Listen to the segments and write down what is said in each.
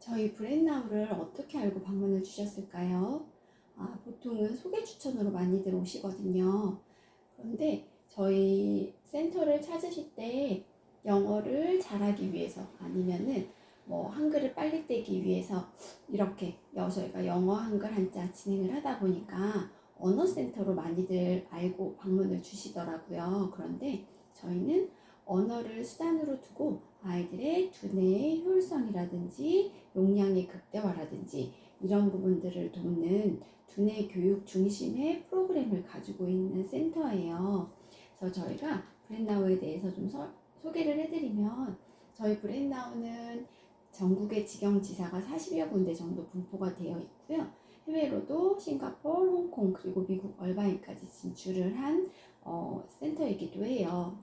저희 브랜나우를 어떻게 알고 방문을 주셨을까요? 보통은 소개 추천으로 많이들 오시거든요. 그런데 저희 센터를 찾으실 때 영어를 잘하기 위해서 아니면은 뭐 한글을 빨리 떼기 위해서 이렇게 저희가 영어 한글 한자 진행을 하다 보니까 언어 센터로 많이들 알고 방문을 주시더라고요. 그런데 저희는 언어를 수단으로 두고 아이들의 두뇌의 효율성이라든지 용량의 극대화라든지 이런 부분들을 돕는 두뇌 교육 중심의 프로그램을 가지고 있는 센터예요. 그래서 저희가 브랜나우에 대해서 좀 소개를 해드리면, 저희 브랜나우는 전국의 직영지사가 40여 군데 정도 분포가 되어 있고요. 해외로도 싱가포르, 홍콩, 그리고 미국 얼바인까지 진출을 한 센터이기도 해요.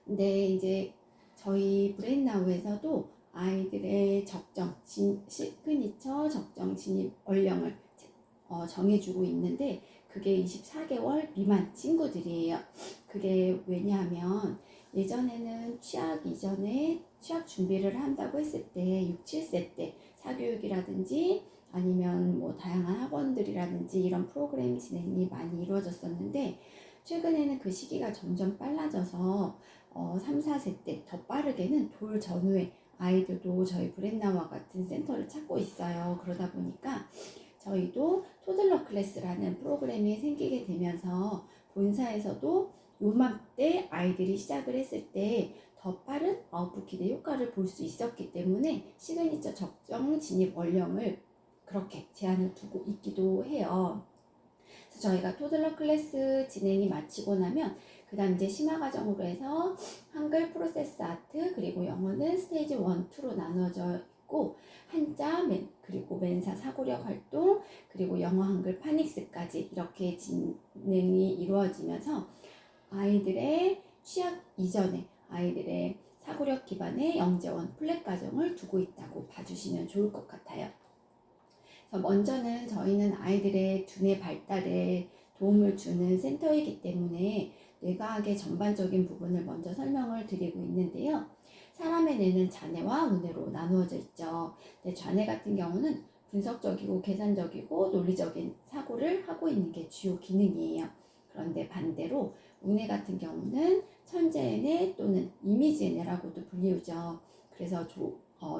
근데 이제 저희 브랜나우에서도 아이들의 시그니처 적정 진입 연령을 정해주고 있는데, 그게 24개월 미만 친구들이에요. 그게 왜냐하면 예전에는 취학 이전에 취학 준비를 한다고 했을 때 6, 7세 때 사교육이라든지 아니면 뭐 다양한 학원들이라든지 이런 프로그램 진행이 많이 이루어졌었는데, 최근에는 그 시기가 점점 빨라져서 3, 4세 때 더 빠르게는 돌 전후에 아이들도 저희 브랜나우와 같은 센터를 찾고 있어요. 그러다 보니까 저희도 토들러 클래스라는 프로그램이 생기게 되면서 본사에서도 요맘때 아이들이 시작을 했을 때 더 빠른 아웃풋 기대 효과를 볼 수 있었기 때문에 시그니처 적정 진입 연령을 그렇게 제한을 두고 있기도 해요. 그래서 저희가 토들러 클래스 진행이 마치고 나면 그 다음 이제 심화 과정으로 해서 한글 프로세스 아트 그리고 영어는 스테이지 1, 2로 나눠져 있고, 한자 그리고 맨사 사고력 활동 그리고 영어 한글 파닉스까지 이렇게 진행이 이루어지면서 아이들의 취학 이전에 아이들의 사고력 기반의 영재원 플랫 과정을 두고 있다고 봐주시면 좋을 것 같아요. 그래서 먼저는 저희는 아이들의 두뇌 발달에 도움을 주는 센터이기 때문에 뇌과학의 전반적인 부분을 먼저 설명을 드리고 있는데요. 사람의 뇌는 자뇌와 우뇌로 나누어져 있죠. 근데 자뇌 같은 경우는 분석적이고 계산적이고 논리적인 사고를 하고 있는 게 주요 기능이에요. 그런데 반대로 우뇌 같은 경우는 천재의 뇌 또는 이미지의 뇌라고도 불리우죠. 그래서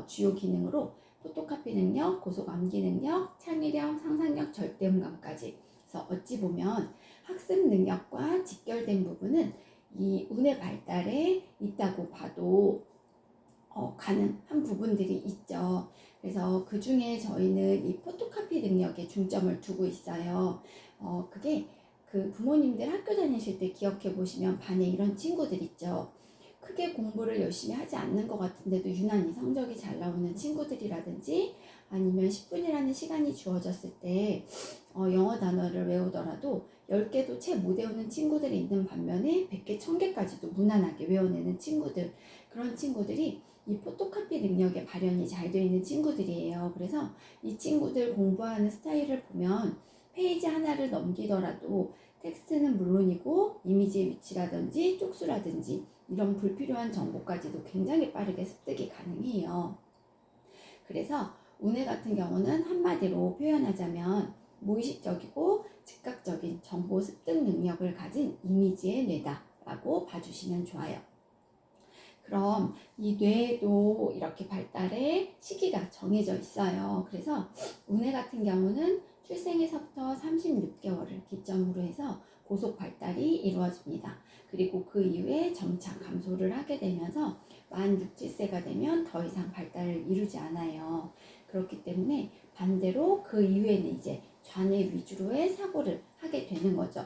주요 기능으로 포토카피 능력, 고속 암기 능력, 창의력, 상상력, 절대음감까지. 그래서 어찌 보면 학습 능력과 직결된 부분은 이 우뇌 발달에 있다고 봐도 가능한 부분들이 있죠. 그래서 그 중에 저희는 이 포토카피 능력에 중점을 두고 있어요. 그게 그 부모님들 학교 다니실 때 기억해 보시면 반에 이런 친구들 있죠. 크게 공부를 열심히 하지 않는 것 같은데도 유난히 성적이 잘 나오는 친구들이라든지, 아니면 10분이라는 시간이 주어졌을 때 영어 단어를 외우더라도 10개도 채 못 외우는 친구들이 있는 반면에 100개, 1000개까지도 무난하게 외워내는 친구들, 그런 친구들이 이 포토카피 능력에 발현이 잘 되어 있는 친구들이에요. 그래서 이 친구들 공부하는 스타일을 보면 페이지 하나를 넘기더라도 텍스트는 물론이고 이미지의 위치라든지 쪽수라든지 이런 불필요한 정보까지도 굉장히 빠르게 습득이 가능해요. 그래서 우뇌 같은 경우는 한마디로 표현하자면 무의식적이고 즉각적인 정보 습득 능력을 가진 이미지의 뇌다라고 봐주시면 좋아요. 그럼 이 뇌도 이렇게 발달의 시기가 정해져 있어요. 그래서 우뇌 같은 경우는 출생에서부터 36개월을 기점으로 해서 고속 발달이 이루어집니다. 그리고 그 이후에 점차 감소를 하게 되면서 만 6, 7세가 되면 더 이상 발달을 이루지 않아요. 그렇기 때문에 반대로 그 이후에는 이제 좌뇌 위주로의 사고를 하게 되는 거죠.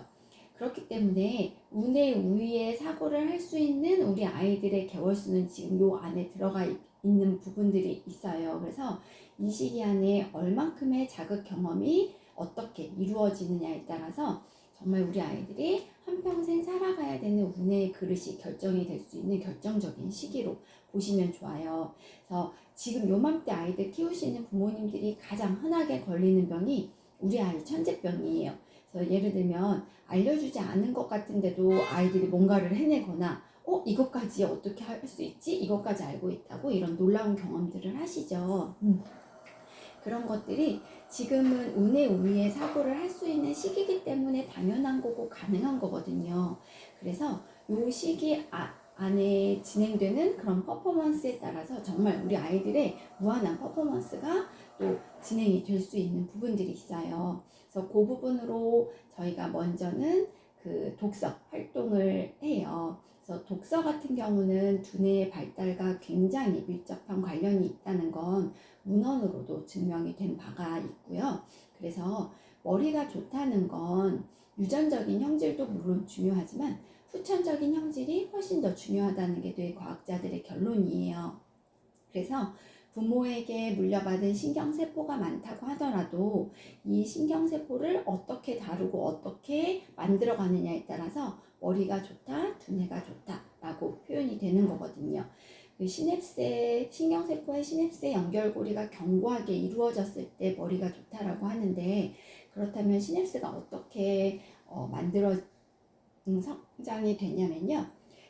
그렇기 때문에 우뇌 우위의 사고를 할 수 있는 우리 아이들의 개월수는 지금 요 안에 들어가 있는 부분들이 있어요. 그래서 이 시기 안에 얼만큼의 자극 경험이 어떻게 이루어지느냐에 따라서 정말 우리 아이들이 한평생 살아가야 되는 우뇌의 그릇이 결정이 될 수 있는 결정적인 시기로 보시면 좋아요. 그래서 지금 요맘때 아이들 키우시는 부모님들이 가장 흔하게 걸리는 병이 우리 아이 천재병이에요. 그래서 예를 들면 알려주지 않은 것 같은데도 아이들이 뭔가를 해내거나 이것까지 어떻게 할 수 있지? 이것까지 알고 있다고 이런 놀라운 경험들을 하시죠. 그런 것들이 지금은 운의 우위에 사고를 할 수 있는 시기이기 때문에 당연한 거고 가능한 거거든요. 그래서 이 시기 안에 진행되는 그런 퍼포먼스에 따라서 정말 우리 아이들의 무한한 퍼포먼스가 또 진행이 될 수 있는 부분들이 있어요. 그래서 그 부분으로 저희가 먼저는 그 독서 활동을 해요. 그래서 독서 같은 경우는 두뇌의 발달과 굉장히 밀접한 관련이 있다는 건 문헌으로도 증명이 된 바가 있고요. 그래서 머리가 좋다는 건 유전적인 형질도 물론 중요하지만 후천적인 형질이 훨씬 더 중요하다는 게 뇌과학자들의 결론이에요. 그래서 부모에게 물려받은 신경세포가 많다고 하더라도 이 신경세포를 어떻게 다루고 어떻게 만들어가느냐에 따라서 머리가 좋다, 두뇌가 좋다 라고 표현이 되는 거거든요. 그 신경세포의 시냅스의 연결고리가 견고하게 이루어졌을 때 머리가 좋다라고 하는데, 그렇다면 시냅스가 어떻게 성장이 되냐면요,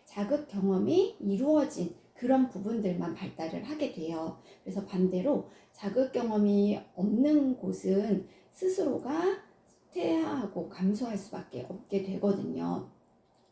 자극 경험이 이루어진 그런 부분들만 발달을 하게 돼요. 그래서 반대로 자극 경험이 없는 곳은 스스로가 쇠퇴하고 감소할 수밖에 없게 되거든요.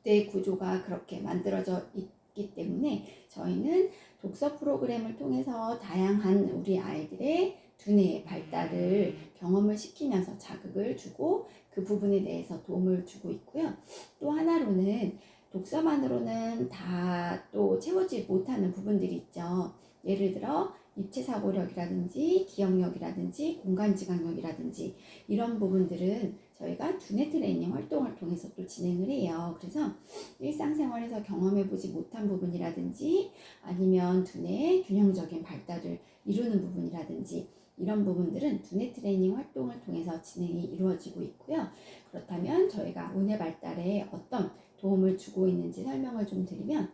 뇌 구조가 그렇게 만들어져 있기 때문에 저희는 독서 프로그램을 통해서 다양한 우리 아이들의 두뇌의 발달을 경험을 시키면서 자극을 주고 그 부분에 대해서 도움을 주고 있고요. 또 하나로는 독서만으로는 다 또 채워지 못하는 부분들이 있죠. 예를 들어 입체사고력이라든지 기억력이라든지 공간지각력이라든지 이런 부분들은 저희가 두뇌 트레이닝 활동을 통해서 또 진행을 해요. 그래서 일상생활에서 경험해보지 못한 부분이라든지 아니면 두뇌의 균형적인 발달을 이루는 부분이라든지 이런 부분들은 두뇌 트레이닝 활동을 통해서 진행이 이루어지고 있고요. 그렇다면 저희가 운의 발달에 어떤 도움을 주고 있는지 설명을 좀 드리면,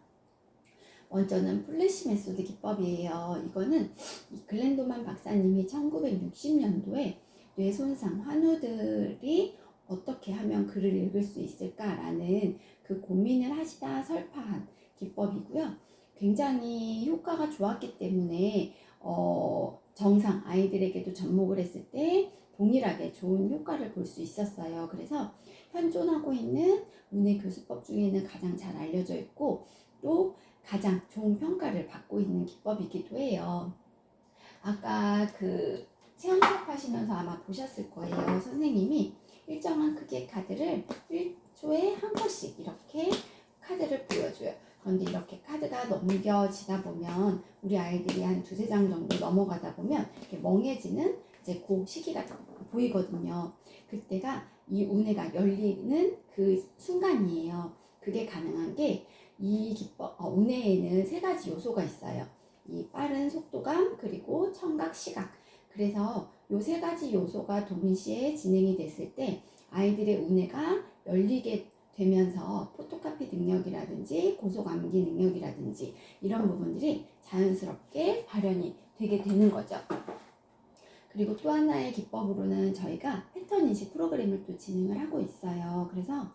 먼저는 플래시 메소드 기법이에요. 이거는 글렌도만 박사님이 1960년도에 뇌손상 환우들이 어떻게 하면 글을 읽을 수 있을까라는 그 고민을 하시다 설파한 기법이고요. 굉장히 효과가 좋았기 때문에 정상 아이들에게도 접목을 했을 때 동일하게 좋은 효과를 볼 수 있었어요. 그래서 현존하고 있는 운의 교수법 중에는 가장 잘 알려져 있고 또 가장 좋은 평가를 받고 있는 기법이기도 해요. 아까 그 체험 수업 하시면서 아마 보셨을 거예요. 선생님이 일정한 크기의 카드를 1초에 한 컷씩 이렇게 카드를 보여줘요. 그런데 이렇게 카드가 넘겨지다 보면 우리 아이들이 한 두세 장 정도 넘어가다 보면 이렇게 멍해지는 이제 그 시기가 보이거든요. 그때가 이 운해가 열리는 그 순간이에요. 그게 가능한 게 이 기법, 운해에는 세 가지 요소가 있어요. 이 빠른 속도감, 그리고 청각, 시각. 그래서 이 세 가지 요소가 동시에 진행이 됐을 때 아이들의 운해가 열리게 되면서 포토카피 능력이라든지 고속 암기 능력이라든지 이런 부분들이 자연스럽게 발현이 되게 되는 거죠. 그리고 또 하나의 기법으로는 저희가 패턴 인식 프로그램을 또 진행을 하고 있어요. 그래서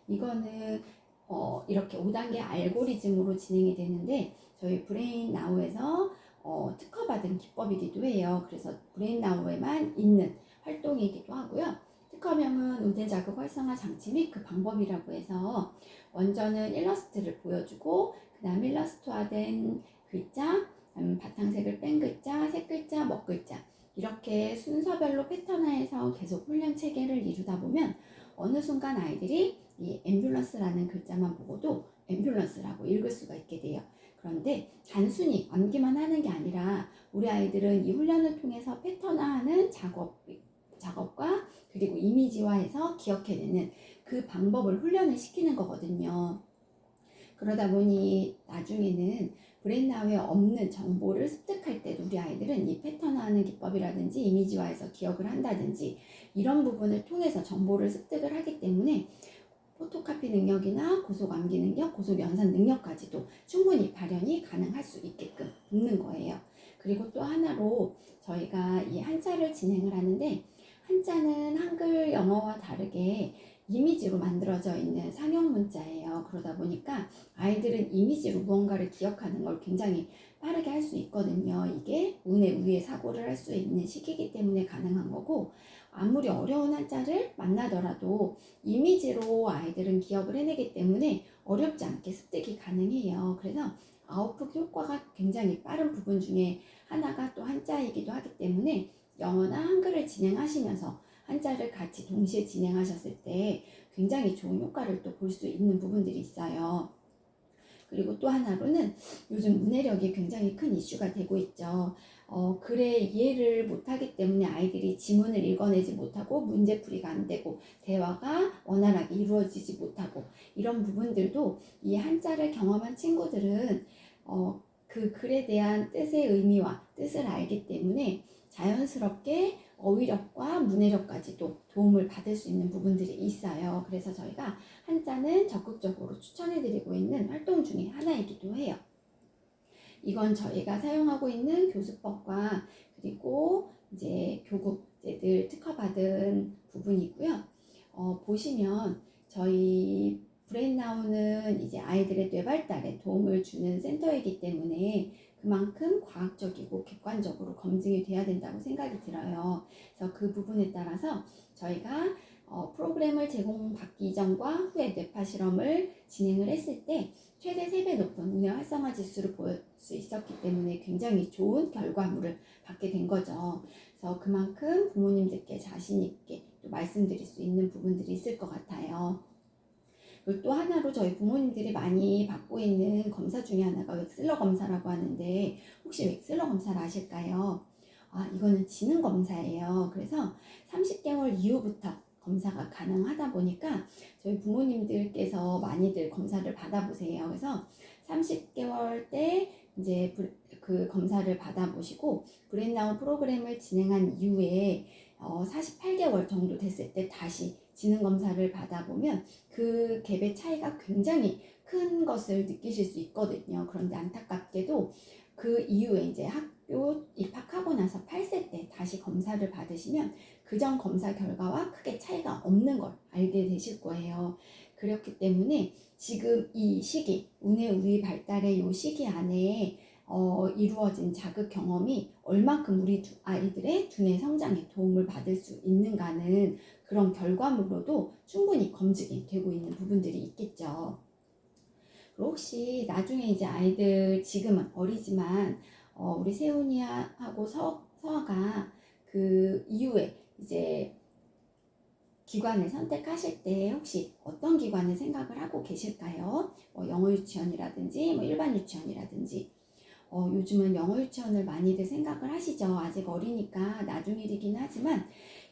이거는 이렇게 5단계 알고리즘으로 진행이 되는데 저희 브레인나우에서 특허받은 기법이기도 해요. 그래서 브레인나우에만 있는 활동이기도 하고요. 특허명은 운대자극 활성화 장치 및 그 방법이라고 해서 먼저는 일러스트를 보여주고 그 다음 일러스트화된 글자, 바탕색을 뺀 글자, 색 글자, 먹 글자 이렇게 순서별로 패턴화해서 계속 훈련 체계를 이루다 보면 어느 순간 아이들이 이 앰뷸런스라는 글자만 보고도 앰뷸런스라고 읽을 수가 있게 돼요. 그런데 단순히 암기만 하는 게 아니라 우리 아이들은 이 훈련을 통해서 패턴화하는 작업과 그리고 이미지화해서 기억해내는 그 방법을 훈련을 시키는 거거든요. 그러다 보니 나중에는 브레인나우에 없는 정보를 습득할 때도 우리 아이들은 이 패턴화하는 기법이라든지 이미지화해서 기억을 한다든지 이런 부분을 통해서 정보를 습득을 하기 때문에 포토카피 능력이나 고속 암기 능력, 고속 연산 능력까지도 충분히 발현이 가능할 수 있게끔 돕는 거예요. 그리고 또 하나로 저희가 이 한자를 진행을 하는데 한자는 한글, 영어와 다르게 이미지로 만들어져 있는 상형 문자예요. 그러다 보니까 아이들은 이미지로 무언가를 기억하는 걸 굉장히 빠르게 할 수 있거든요. 이게 운의 우위에 사고를 할 수 있는 시기이기 때문에 가능한 거고, 아무리 어려운 한자를 만나더라도 이미지로 아이들은 기억을 해내기 때문에 어렵지 않게 습득이 가능해요. 그래서 아웃풋 효과가 굉장히 빠른 부분 중에 하나가 또 한자이기도 하기 때문에 영어나 한글을 진행하시면서 한자를 같이 동시에 진행하셨을 때 굉장히 좋은 효과를 또 볼 수 있는 부분들이 있어요. 그리고 또 하나로는 요즘 문해력이 굉장히 큰 이슈가 되고 있죠. 글의 이해를 못하기 때문에 아이들이 지문을 읽어내지 못하고 문제풀이가 안 되고 대화가 원활하게 이루어지지 못하고, 이런 부분들도 이 한자를 경험한 친구들은 그 글에 대한 뜻의 의미와 뜻을 알기 때문에 자연스럽게 어휘력과 문해력까지도 도움을 받을 수 있는 부분들이 있어요. 그래서 저희가 한자는 적극적으로 추천해드리고 있는 활동 중에 하나이기도 해요. 이건 저희가 사용하고 있는 교수법과 그리고 이제 교국제들 특허받은 부분이고요. 보시면 저희 브레인나우는 이제 아이들의 뇌 발달에 도움을 주는 센터이기 때문에 그만큼 과학적이고 객관적으로 검증이 돼야 된다고 생각이 들어요. 그래서 그 부분에 따라서 저희가 프로그램을 제공받기 이전과 후에 뇌파 실험을 진행을 했을 때 최대 3배 높은 운의 활성화 지수를 보일 수 있었기 때문에 굉장히 좋은 결과물을 받게 된 거죠. 그래서 그만큼 부모님들께 자신 있게 또 말씀드릴 수 있는 부분들이 있을 것 같아요. 그리고 또 하나로 저희 부모님들이 많이 받고 있는 검사 중에 하나가 웩슬러 검사라고 하는데, 혹시 웩슬러 검사를 아실까요? 이거는 지능 검사예요. 그래서 30개월 이후부터 검사가 가능하다 보니까 저희 부모님들께서 많이들 검사를 받아보세요. 그래서 30개월 때 이제 그 검사를 받아보시고 브레인나우 프로그램을 진행한 이후에 48개월 정도 됐을 때 다시 지능 검사를 받아보면 그 갭의 차이가 굉장히 큰 것을 느끼실 수 있거든요. 그런데 안타깝게도 그 이후에 이제 학교 입학하고 나서 8세 때 다시 검사를 받으시면 그전 검사 결과와 크게 차이가 없는 걸 알게 되실 거예요. 그렇기 때문에 지금 이 시기, 운의 우위 발달의 이 시기 안에 이루어진 자극 경험이 얼만큼 우리 아이들의 두뇌 성장에 도움을 받을 수 있는가는 그런 결과물로도 충분히 검증이 되고 있는 부분들이 있겠죠. 그리고 혹시 나중에 이제 아이들 지금은 어리지만 우리 세훈이하고 서아가 그 이후에 이제 기관을 선택하실 때 혹시 어떤 기관을 생각을 하고 계실까요? 영어 유치원이라든지 일반 유치원이라든지. 요즘은 영어 유치원을 많이들 생각을 하시죠. 아직 어리니까 나중 일이긴 하지만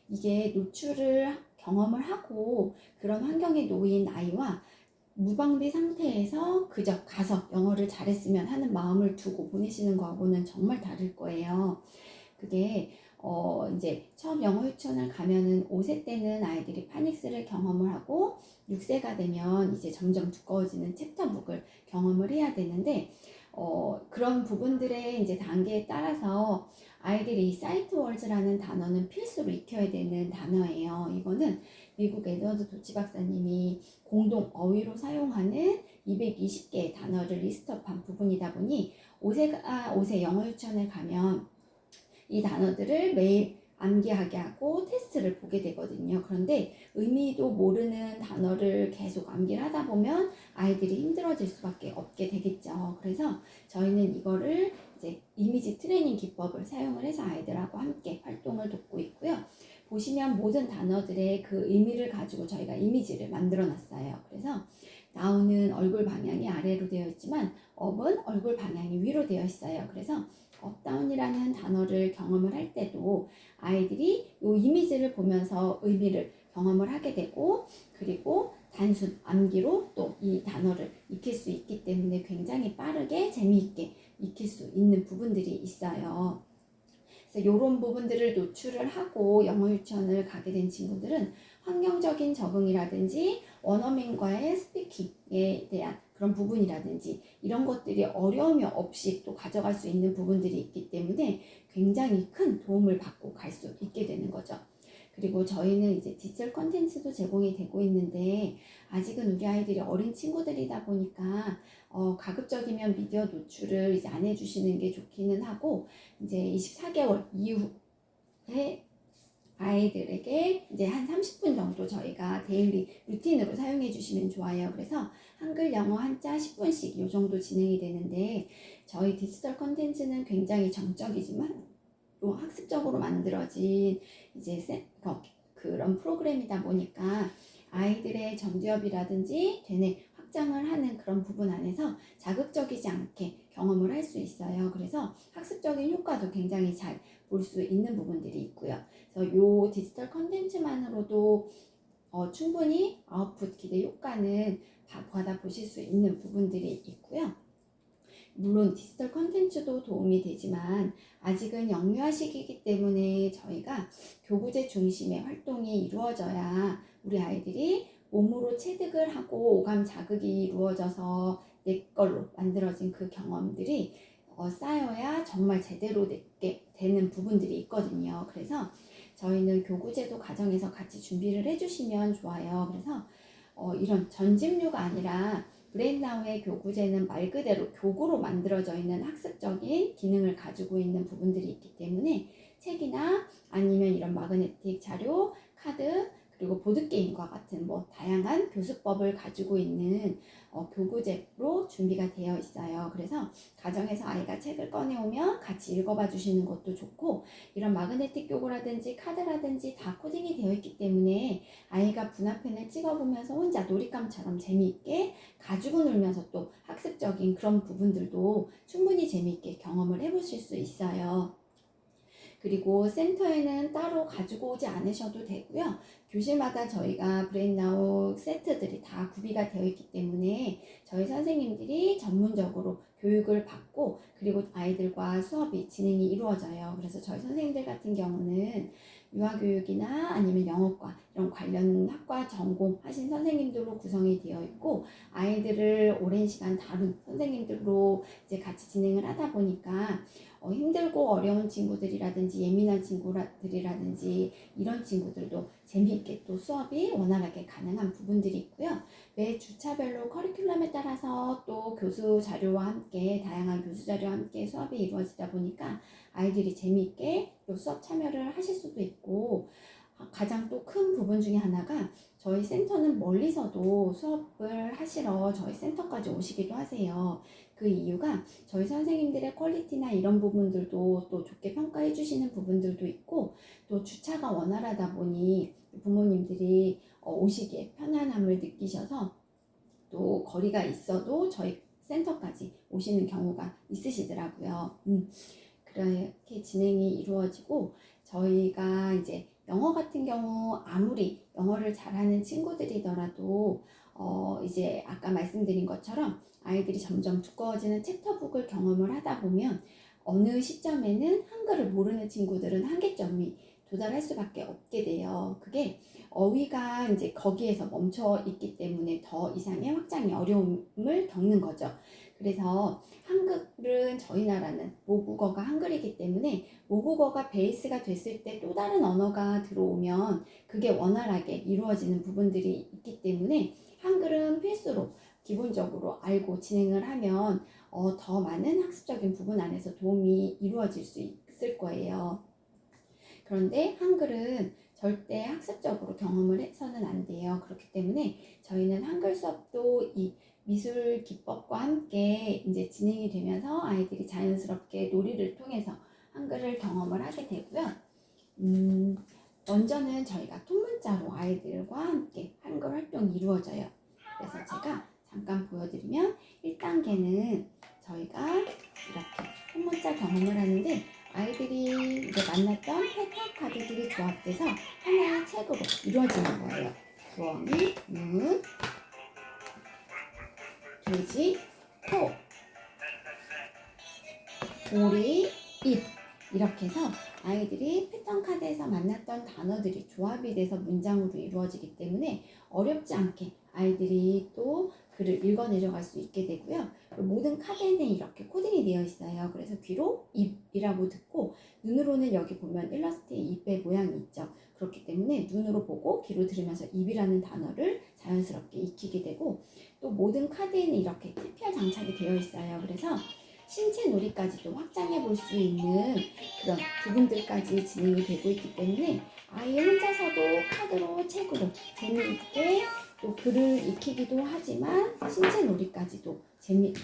이게 노출을 경험을 하고 그런 환경에 놓인 아이와 무방비 상태에서 그저 가서 영어를 잘했으면 하는 마음을 두고 보내시는 거하고는 정말 다를 거예요. 그게 이제 처음 영어 유치원을 가면은 5세 때는 아이들이 파닉스를 경험을 하고 6세가 되면 이제 점점 두꺼워지는 챕터북을 경험을 해야 되는데, 그런 부분들의 이제 단계에 따라서 아이들이 사이트 월즈라는 단어는 필수로 익혀야 되는 단어예요. 이거는 미국 에드워드 도치 박사님이 공동 어휘로 사용하는 220개의 단어를 리스트업한 부분이다 보니 5세 영어 유치원에 가면 이 단어들을 매일 암기하게 하고 테스트를 보게 되거든요. 그런데 의미도 모르는 단어를 계속 암기를 하다 보면 아이들이 힘들어질 수밖에 없게 되겠죠. 그래서 저희는 이거를 이제 이미지 트레이닝 기법을 사용을 해서 아이들하고 함께 활동을 돕고 있고요. 보시면 모든 단어들의 그 의미를 가지고 저희가 이미지를 만들어 놨어요. 그래서 나오는 얼굴 방향이 아래로 되어 있지만 업은 얼굴 방향이 위로 되어 있어요. 그래서 업다운이라는 단어를 경험을 할 때도 아이들이 이 이미지를 보면서 의미를 경험을 하게 되고, 그리고 단순 암기로 또 이 단어를 익힐 수 있기 때문에 굉장히 빠르게 재미있게 익힐 수 있는 부분들이 있어요. 그래서 이런 부분들을 노출을 하고 영어 유치원을 가게 된 친구들은 환경적인 적응이라든지 원어민과의 스피킹에 대한 그런 부분이라든지 이런 것들이 어려움이 없이 또 가져갈 수 있는 부분들이 있기 때문에 굉장히 큰 도움을 받고 갈 수 있게 되는 거죠. 그리고 저희는 이제 디지털 컨텐츠도 제공이 되고 있는데 아직은 우리 아이들이 어린 친구들이다 보니까 가급적이면 미디어 노출을 이제 안 해주시는 게 좋기는 하고 이제 24개월 이후에 아이들에게 이제 한 30분 정도 저희가 데일리 루틴으로 사용해 주시면 좋아요. 그래서 한글, 영어, 한자 10분씩 이 정도 진행이 되는데 저희 디지털 컨텐츠는 굉장히 정적이지만 또 학습적으로 만들어진 이제 그런 프로그램이다 보니까 아이들의 전두엽이라든지 되뇌 확장을 하는 그런 부분 안에서 자극적이지 않게 경험을 할 수 있어요. 그래서 학습적인 효과도 굉장히 잘 볼 수 있는 부분들이 있고요. 그래서 요 디지털 컨텐츠만으로도 충분히 아웃풋 기대 효과는 받아보실 수 있는 부분들이 있고요. 물론 디지털 컨텐츠도 도움이 되지만 아직은 영유아 시기이기 때문에 저희가 교구제 중심의 활동이 이루어져야 우리 아이들이 몸으로 체득을 하고 오감 자극이 이루어져서 내 걸로 만들어진 그 경험들이 쌓여야 정말 제대로 내게 되는 부분들이 있거든요. 그래서 저희는 교구제도 가정에서 같이 준비를 해주시면 좋아요. 그래서 이런 전집류가 아니라 브레인나우의 교구제는 말 그대로 교구로 만들어져 있는 학습적인 기능을 가지고 있는 부분들이 있기 때문에 책이나 아니면 이런 마그네틱 자료, 카드, 그리고 보드게임과 같은 다양한 교수법을 가지고 있는 교구제로 준비가 되어 있어요. 그래서 가정에서 아이가 책을 꺼내오면 같이 읽어봐 주시는 것도 좋고 이런 마그네틱 교구라든지 카드라든지 다 코딩이 되어 있기 때문에 아이가 분화펜을 찍어보면서 혼자 놀잇감처럼 재미있게 가지고 놀면서 또 학습적인 그런 부분들도 충분히 재미있게 경험을 해보실 수 있어요. 그리고 센터에는 따로 가지고 오지 않으셔도 되고요. 교실마다 저희가 브레인나우 세트들이 다 구비가 되어 있기 때문에 저희 선생님들이 전문적으로 교육을 받고 그리고 아이들과 수업이 진행이 이루어져요. 그래서 저희 선생님들 같은 경우는 유아교육이나 아니면 영어과 이런 관련 학과 전공하신 선생님들로 구성이 되어 있고 아이들을 오랜 시간 다룬 선생님들로 이제 같이 진행을 하다 보니까 힘들고 어려운 친구들이라든지 예민한 친구들이라든지 이런 친구들도 재미있게 또 수업이 원활하게 가능한 부분들이 있고요. 매 주차별로 커리큘럼에 따라서 또 교수 자료와 함께 다양한 교수 자료와 함께 수업이 이루어지다 보니까 아이들이 재미있게 또 수업 참여를 하실 수도 있고 가장 또 큰 부분 중에 하나가 저희 센터는 멀리서도 수업을 하시러 저희 센터까지 오시기도 하세요. 그 이유가 저희 선생님들의 퀄리티나 이런 부분들도 또 좋게 평가해 주시는 부분들도 있고 또 주차가 원활하다 보니 부모님들이 오시기에 편안함을 느끼셔서 또 거리가 있어도 저희 센터까지 오시는 경우가 있으시더라고요. 그렇게 진행이 이루어지고 저희가 이제 영어 같은 경우 아무리 영어를 잘하는 친구들이더라도 이제 아까 말씀드린 것처럼 아이들이 점점 두꺼워지는 챕터북을 경험을 하다 보면 어느 시점에는 한글을 모르는 친구들은 한계점이 도달할 수밖에 없게 돼요. 그게 어휘가 이제 거기에서 멈춰 있기 때문에 더 이상의 확장의 어려움을 겪는 거죠. 그래서 한글은 저희 나라는 모국어가 한글이기 때문에 모국어가 베이스가 됐을 때 또 다른 언어가 들어오면 그게 원활하게 이루어지는 부분들이 있기 때문에 한글은 필수로 기본적으로 알고 진행을 하면 더 많은 학습적인 부분 안에서 도움이 이루어질 수 있을 거예요. 그런데 한글은 절대 학습적으로 경험을 해서는 안 돼요. 그렇기 때문에 저희는 한글 수업도 이 미술 기법과 함께 이제 진행이 되면서 아이들이 자연스럽게 놀이를 통해서 한글을 경험을 하게 되고요. 먼저는 저희가 통문자로 아이들과 함께 한글 활동이 이루어져요. 그래서 제가 잠깐 보여드리면 1단계는 저희가 이렇게 통문자 경험을 하는데 아이들이 이제 만났던 패턴 카드들이 조합돼서 하나의 책으로 이루어지는 거예요. 부엉이, 눈, 돼지, 코, 오리, 입 이렇게 해서 아이들이 패턴 카드에서 만났던 단어들이 조합이 돼서 문장으로 이루어지기 때문에 어렵지 않게 아이들이 또 글을 읽어 내려갈 수 있게 되고요. 모든 카드에는 이렇게 코딩이 되어 있어요. 그래서 귀로 입이라고 듣고 눈으로는 여기 보면 일러스트의 입의 모양이 있죠. 그렇기 때문에 눈으로 보고 귀로 들으면서 입이라는 단어를 자연스럽게 익히게 되고 또 모든 카드에는 이렇게 TPR 장착이 되어 있어요. 그래서 신체 놀이까지도 확장해 볼 수 있는 그런 부분들까지 진행이 되고 있기 때문에 아이 혼자서도 카드로 책으로 재미있게 또 글을 익히기도 하지만 신체 놀이까지도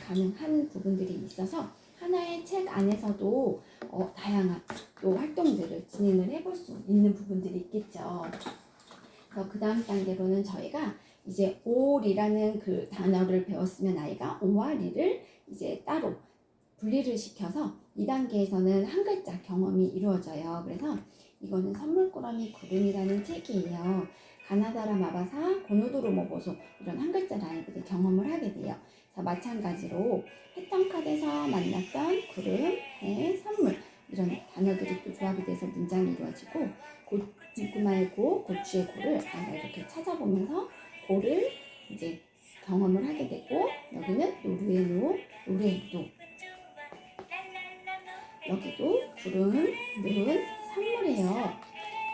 가능한 부분들이 있어서 하나의 책 안에서도 다양한 또 활동들을 진행을 해볼 수 있는 부분들이 있겠죠. 그래서 그 다음 단계로는 저희가 이제 올이라는 그 단어를 배웠으면 아이가 오와 리를 이제 따로 분리를 시켜서 2단계에서는 한 글자 경험이 이루어져요. 그래서 이거는 선물꾸러미 구름이라는 책이에요. 가나다라 마바사 고노도로 모보소 이런 한 글자 아이들이 경험을 하게 돼요. 자, 마찬가지로 패턴 카드에서 만났던 구름, 해, 선물 이런 단어들이 또 조합이 돼서 문장이 이루어지고 고구마의 고, 고추의 고를 아이가 이렇게 찾아보면서 고를 이제 경험을 하게 되고 여기는 노루의 노, 노래의 노 여기도 구름, 눈, 선물이에요.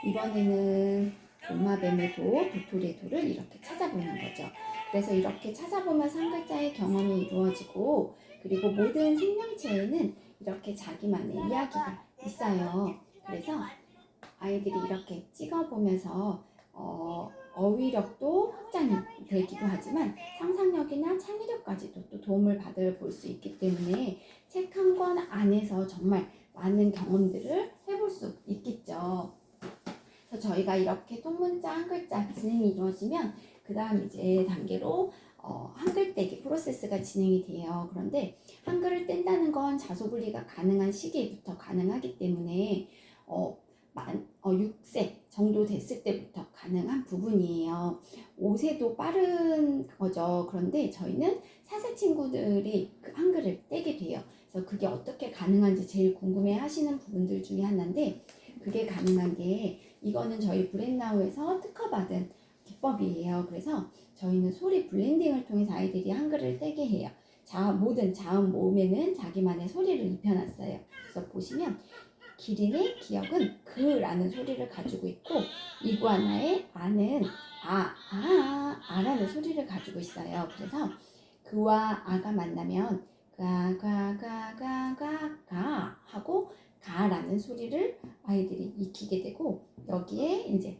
이번에는 도마뱀의 도, 도토리의 도를 이렇게 찾아보는 거죠. 그래서 이렇게 이찾아보면서 한 글자의 경험이 이루어지고 그리고 모든 생명체에는 이렇게 자기만의 이야기가 있어요. 그래서 아이들이 이렇게 찍어보면서 어휘력도 확장이 되기도 하지만 상상력이나 창의력까지도 또 도움을 받을 볼 수 있기 때문에 책 한 권 안에서 정말 많은 경험들을 해볼 수 있겠죠. 그래서 저희가 이렇게 통문자 한 글자 진행이 이루어지면 그 다음 이제 단계로 한글 떼기 프로세스가 진행이 돼요. 그런데 한글을 뗀다는 건 자소분리가 가능한 시기부터 가능하기 때문에 6세 정도 됐을 때부터 가능한 부분이에요. 5세도 빠른 거죠. 그런데 저희는 4세 친구들이 그 한글을 떼게 돼요. 그래서 그게 어떻게 가능한지 제일 궁금해 하시는 부분들 중에 하나인데 그게 가능한 게 이거는 저희 브랜나우에서 특허받은 기법이에요. 그래서 저희는 소리 블렌딩을 통해서 아이들이 한글을 떼게 해요. 모든 자음 모음에는 자기만의 소리를 입혀놨어요. 그래서 보시면 기린의 기억은 그라는 소리를 가지고 있고 이구아나의 아는 아라는 소리를 가지고 있어요. 그래서 그와 아가 만나면 가 하고 가라는 소리를 아이들이 익히게 되고 여기에 이제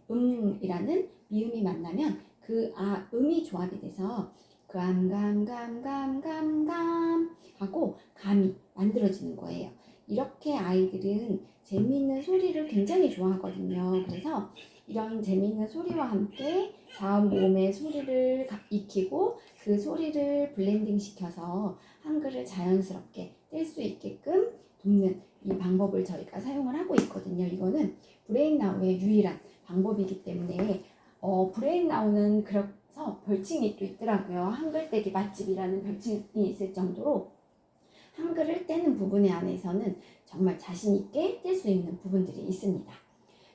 이라는 미음이 만나면 그 음이 조합이 돼서 감감감감감감 하고 감이 만들어지는 거예요. 이렇게 아이들은 재미있는 소리를 굉장히 좋아하거든요. 그래서 이런 재미있는 소리와 함께 자음 모음의 소리를 익히고 그 소리를 블렌딩 시켜서 한글을 자연스럽게 뗄 수 있게끔 돕는 이 방법을 저희가 사용을 하고 있거든요. 이거는 브레인나우의 유일한 방법이기 때문에 브레인나우는 그래서 별칭이 또 있더라고요. 한글떼기 맛집이라는 별칭이 있을 정도로 한글을 떼는 부분에 안에서는 정말 자신 있게 뗄 수 있는 부분들이 있습니다.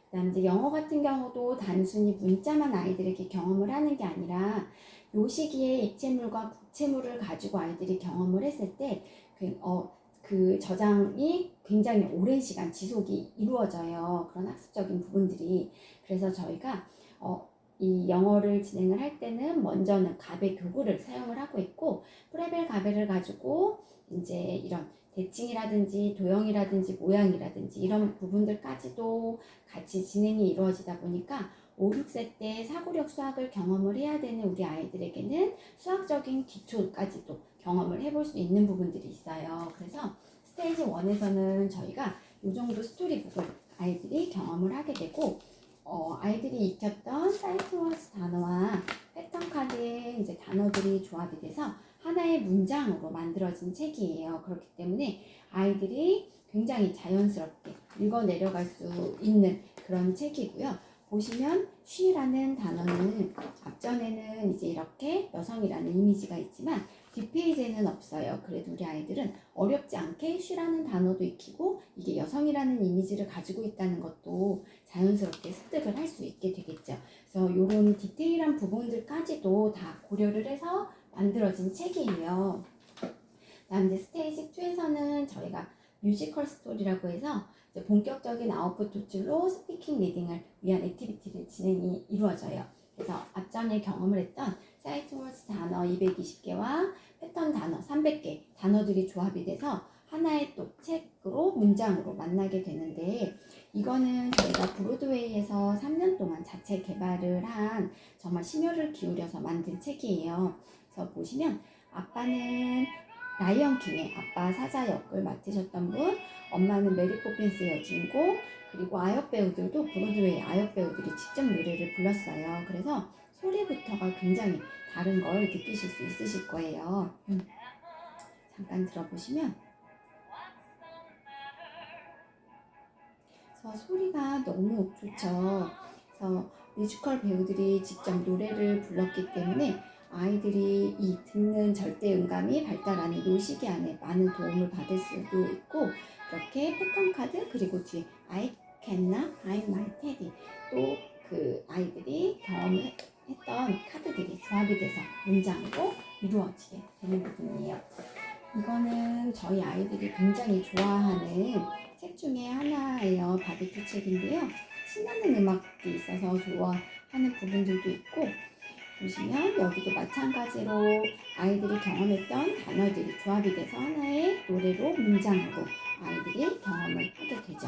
그다음 이제 영어 같은 경우도 단순히 문자만 아이들에게 경험을 하는 게 아니라 요 시기에 입체물과 국체물을 가지고 아이들이 경험을 했을 때 그 저장이 굉장히 오랜 시간 지속이 이루어져요. 그런 학습적인 부분들이. 그래서 저희가 이 영어를 진행을 할 때는 먼저는 가베 교구를 사용을 하고 있고 프레벨 가베를 가지고 이제 이런 대칭이라든지 도형이라든지 모양이라든지 이런 부분들까지도 같이 진행이 이루어지다 보니까 5, 6세 때 사고력 수학을 경험을 해야 되는 우리 아이들에게는 수학적인 기초까지도 경험을 해볼 수 있는 부분들이 있어요. 그래서 스테이지 1에서는 저희가 이 정도 스토리북을 아이들이 경험을 하게 되고 아이들이 익혔던 사이트워스 단어와 패턴 카드의 이제 단어들이 조합이 돼서 하나의 문장으로 만들어진 책이에요. 그렇기 때문에 아이들이 굉장히 자연스럽게 읽어 내려갈 수 있는 그런 책이고요. 보시면 she라는 단어는 앞전에는 이제 이렇게 여성이라는 이미지가 있지만 뒷페이지에는 없어요. 그래도 우리 아이들은 어렵지 않게 she라는 단어도 익히고 이게 여성이라는 이미지를 가지고 있다는 것도 자연스럽게 습득을 할 수 있게 되겠죠. 그래서 이런 디테일한 부분들까지도 다 고려를 해서 만들어진 책이에요. 다음 이제 스테이지 2에서는 저희가 뮤지컬 스토리라고 해서 이제 본격적인 아웃풋 도출로 스피킹 리딩을 위한 액티비티를 진행이 이루어져요. 그래서 앞전에 경험을 했던 사이트월스 단어 220개와 패턴 단어 300개 단어들이 조합이 돼서 하나의 또 책으로 문장으로 만나게 되는데, 이거는 저희가 브로드웨이에서 3년 동안 자체 개발을 한 정말 심혈을 기울여서 만든 책이에요. 그래서 보시면 아빠는 라이언 킹의 아빠 사자 역을 맡으셨던 분, 엄마는 메리 포핀스의 여주인공, 그리고 아역 배우들도 브로드웨이 아역 배우들이 직접 노래를 불렀어요. 그래서 소리부터가 굉장히 다른 걸 느끼실 수 있으실 거예요. 잠깐 들어보시면, 그래서 소리가 너무 좋죠. 그래서 뮤지컬 배우들이 직접 노래를 불렀기 때문에 아이들이 이 듣는 절대음감이 발달하는 이 시기 안에 많은 도움을 받을 수도 있고, 이렇게 패턴 카드, 그리고 뒤에 I can not find my teddy, 또 그 아이들이 경험했던 카드들이 조합이 돼서 문장으로 이루어지게 되는 부분이에요. 이거는 저희 아이들이 굉장히 좋아하는 책 중에 하나예요. 바비큐 책인데요. 신나는 음악이 있어서 좋아하는 부분들도 있고, 보시면 여기도 마찬가지로 아이들이 경험했던 단어들이 조합이 돼서 하나의 노래로 문장으로 아이들이 경험을 하게 되죠.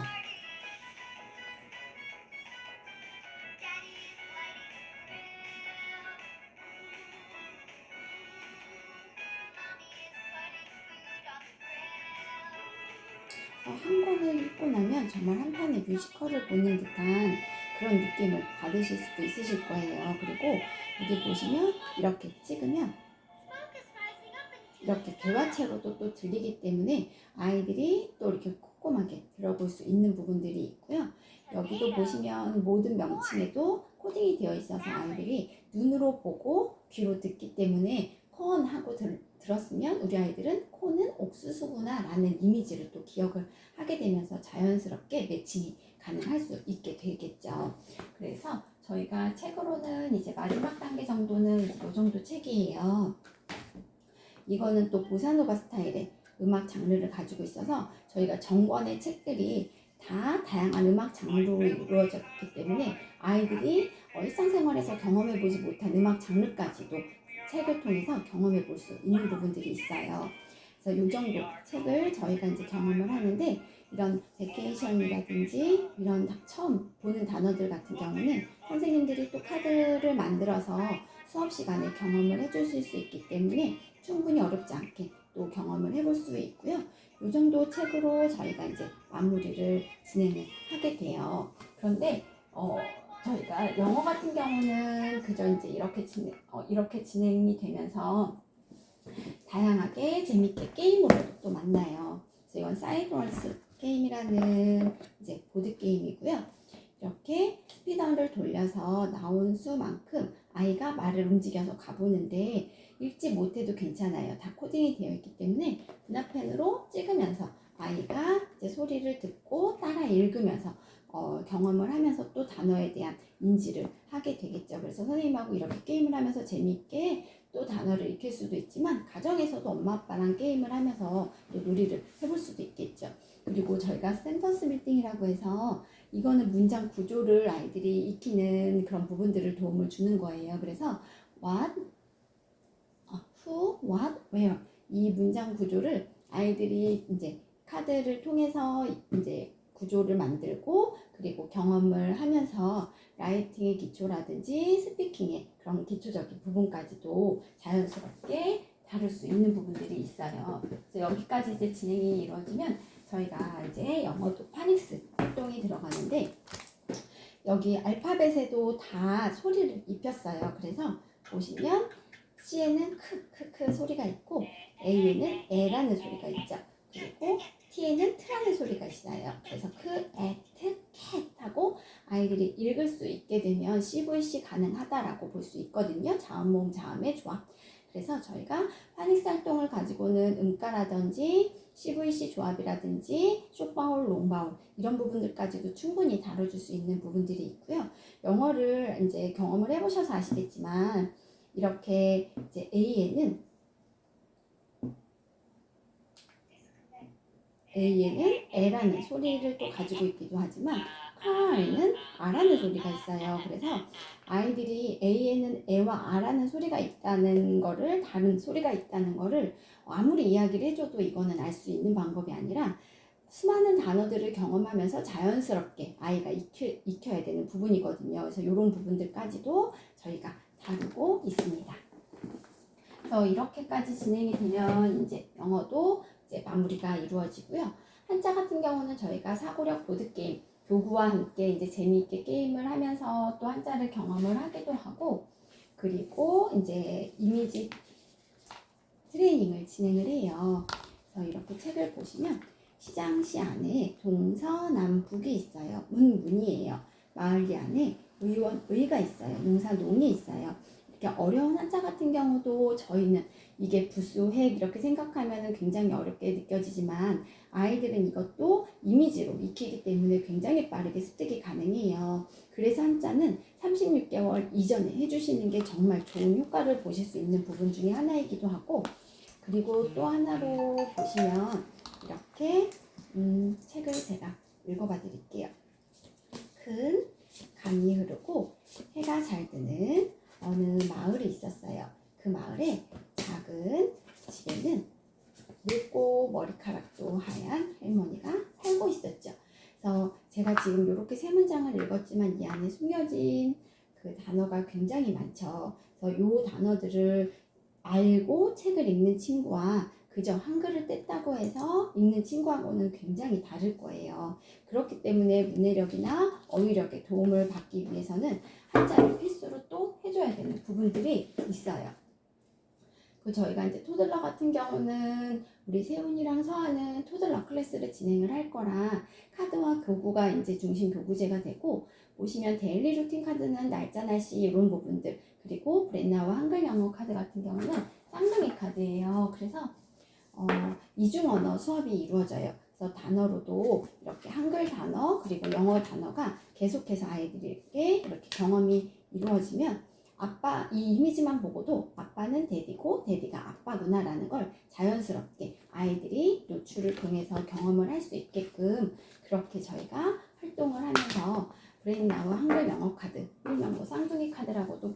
한 권을 읽고 나면 정말 한 편의 뮤지컬을 보는 듯한 그런 느낌을 받으실 수도 있으실 거예요. 그리고 여기 보시면 이렇게 찍으면 이렇게 대화체로도 또 들리기 때문에 아이들이 또 이렇게 꼼꼼하게 들어볼 수 있는 부분들이 있고요. 여기도 보시면 모든 명칭에도 코딩이 되어 있어서 아이들이 눈으로 보고 귀로 듣기 때문에 콘 하고 들었으면 우리 아이들은 콘은 옥수수구나 라는 이미지를 또 기억을 하게 되면서 자연스럽게 매칭이 가능할 수 있게 되겠죠. 그래서 저희가 책으로는 이제 마지막 단계 정도는 이 정도 책이에요. 이거는 또 보사노바 스타일의 음악 장르를 가지고 있어서 저희가 전권의 책들이 다 다양한 음악 장르로 이루어졌기 때문에 아이들이 일상생활에서 경험해보지 못한 음악 장르까지도 책을 통해서 경험해볼 수 있는 부분들이 있어요. 그래서 이 정도 책을 저희가 이제 경험을 하는데, 이런 베케이션이라든지 이런 처음 보는 단어들 같은 경우는 선생님들이 또 카드를 만들어서 수업 시간에 경험을 해주실 수 있기 때문에 충분히 어렵지 않게 또 경험을 해볼 수 있고요. 이 정도 책으로 저희가 이제 마무리를 진행을 하게 돼요. 그런데 저희가 영어 같은 경우는 그저 이제 이렇게 진행이 되면서 다양하게 재밌게 게임으로도 또 만나요. 그래서 이건 사이드월스 게임이라는 이제 보드 게임이고요. 이렇게 스피더를 돌려서 나온 수만큼 아이가 말을 움직여서 가보는데 읽지 못해도 괜찮아요. 다 코딩이 되어 있기 때문에 분화펜으로 찍으면서 아이가 이제 소리를 듣고 따라 읽으면서 경험을 하면서 또 단어에 대한 인지를 하게 되겠죠. 그래서 선생님하고 이렇게 게임을 하면서 재미있게 또 단어를 익힐 수도 있지만 가정에서도 엄마 아빠랑 게임을 하면서 또 놀이를 해볼 수도 있겠죠. 그리고 저희가 센턴스 빌딩이라고 해서 이거는 문장 구조를 아이들이 익히는 그런 부분들을 도움을 주는 거예요. 그래서 what, who, what, where 이 문장 구조를 아이들이 이제 카드를 통해서 이제 구조를 만들고 그리고 경험을 하면서 라이팅의 기초라든지 스피킹의 그런 기초적인 부분까지도 자연스럽게 다룰 수 있는 부분들이 있어요. 그래서 여기까지 이제 진행이 이루어지면 저희가 이제 영어도 파닉스 활동이 들어가는데, 여기 알파벳에도 다 소리를 입혔어요. 그래서 보시면 C에는 크크크 소리가 있고 A에는 에라는 소리가 있죠. 그리고 T에는 트라는 소리가 있어요. 그래서 크, 에, 트, 캣 하고 아이들이 읽을 수 있게 되면 CVC 가능하다라고 볼 수 있거든요. 자음, 모음, 자음의 조합. 그래서 저희가 파닉스 활동을 가지고는 음가라든지 CVC 조합이라든지 숏바울, 롱바울 이런 부분들까지도 충분히 다뤄줄 수 있는 부분들이 있고요. 영어를 이제 경험을 해보셔서 아시겠지만 이렇게 이제 A에는 L라는 소리를 또 가지고 있기도 하지만 카에는 R라는 소리가 있어요. 그래서 아이들이 A에는 E와 R라는 소리가 있다는 거를, 다른 소리가 있다는 거를 아무리 이야기를 해줘도 이거는 알 수 있는 방법이 아니라 수많은 단어들을 경험하면서 자연스럽게 아이가 익혀야 되는 부분이거든요. 그래서 이런 부분들까지도 저희가 다루고 있습니다. 그래서 이렇게까지 진행이 되면 이제 영어도 이제 마무리가 이루어지고요. 한자 같은 경우는 저희가 사고력 보드게임, 교구와 함께 이제 재미있게 게임을 하면서 또 한자를 경험을 하기도 하고, 그리고 이제 이미지 트레이닝을 진행을 해요. 그래서 이렇게 책을 보시면 시장시 안에 동서남북이 있어요. 문이에요. 마을리 안에 의가 있어요. 농사 농이 있어요. 이렇게 어려운 한자 같은 경우도 저희는 이게 부수, 핵 이렇게 생각하면 굉장히 어렵게 느껴지지만 아이들은 이것도 이미지로 익히기 때문에 굉장히 빠르게 습득이 가능해요. 그래서 한자는 36개월 이전에 해주시는 게 정말 좋은 효과를 보실 수 있는 부분 중에 하나이기도 하고, 그리고 또 하나로 보시면 이렇게 책을 제가 읽어봐 드릴게요. 큰 강이 흐르고 해가 잘 드는 어느 마을이 있었어요. 그 마을에 작은 집에는 늙고 머리카락도 하얀 할머니가 살고 있었죠. 그래서 제가 지금 이렇게 세 문장을 읽었지만 이 안에 숨겨진 그 단어가 굉장히 많죠. 그래서 이 단어들을 알고 책을 읽는 친구와 그저 한글을 뗐다고 해서 읽는 친구하고는 굉장히 다를 거예요. 그렇기 때문에 문해력이나 어휘력에 도움을 받기 위해서는 한자를 필수로 또 해줘야 되는 부분들이 있어요. 그 저희가 이제 토들러 같은 경우는 우리 세훈이랑 서아는 토들러 클래스를 진행을 할 거라 카드와 교구가 이제 중심 교구제가 되고, 보시면 데일리 루틴 카드는 날짜 날씨 이런 부분들, 그리고 브랜나와 한글 영어 카드 같은 경우는 쌍둥이 카드예요. 그래서 이중 언어 수업이 이루어져요. 그래서 단어로도 이렇게 한글 단어 그리고 영어 단어가 계속해서 아이들에게 이렇게 경험이 이루어지면 아빠, 이 이미지만 보고도 아빠는 데디고 데디가 아빠구나 라는 걸 자연스럽게 아이들이 노출을 통해서 경험을 할 수 있게끔 그렇게 저희가 활동을 하면서 브레인나우 한글 영어 카드, 일명 뭐 쌍둥이 카드라고도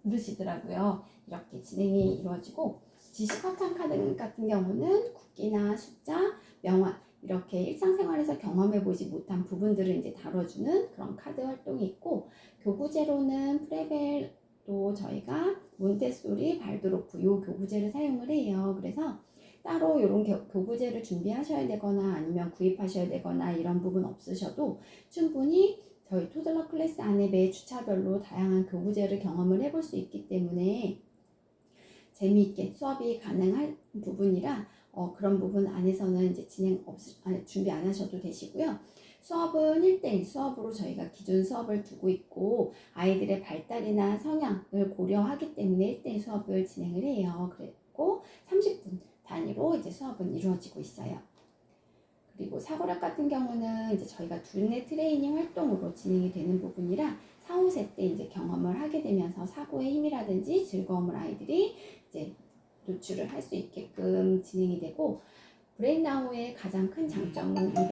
부르시더라고요. 이렇게 진행이 이루어지고, 지식 합창 카드 같은 경우는 국기나 숫자, 명화 이렇게 일상생활에서 경험해보지 못한 부분들을 이제 다뤄주는 그런 카드 활동이 있고, 교구제로는 프레벨 또 저희가 몬테소리, 발도로프 요 교구제를 사용을 해요. 그래서 따로 이런 교구제를 준비하셔야 되거나 아니면 구입하셔야 되거나 이런 부분 없으셔도 충분히 저희 토들러 클래스 안에 매 주차별로 다양한 교구제를 경험을 해볼 수 있기 때문에 재미있게 수업이 가능한 부분이라 그런 부분 안에서는 이제 준비 안 하셔도 되시고요. 수업은 1대1 수업으로 저희가 기존 수업을 두고 있고, 아이들의 발달이나 성향을 고려하기 때문에 1대1 수업을 진행을 해요. 그리고 30분 단위로 이제 수업은 이루어지고 있어요. 그리고 사고력 같은 경우는 이제 저희가 두뇌 트레이닝 활동으로 진행이 되는 부분이라 4, 5세 때 이제 경험을 하게 되면서 사고의 힘이라든지 즐거움을 아이들이 이제 노출을 할 수 있게끔 진행이 되고, 브레인나우의 가장 큰 장점은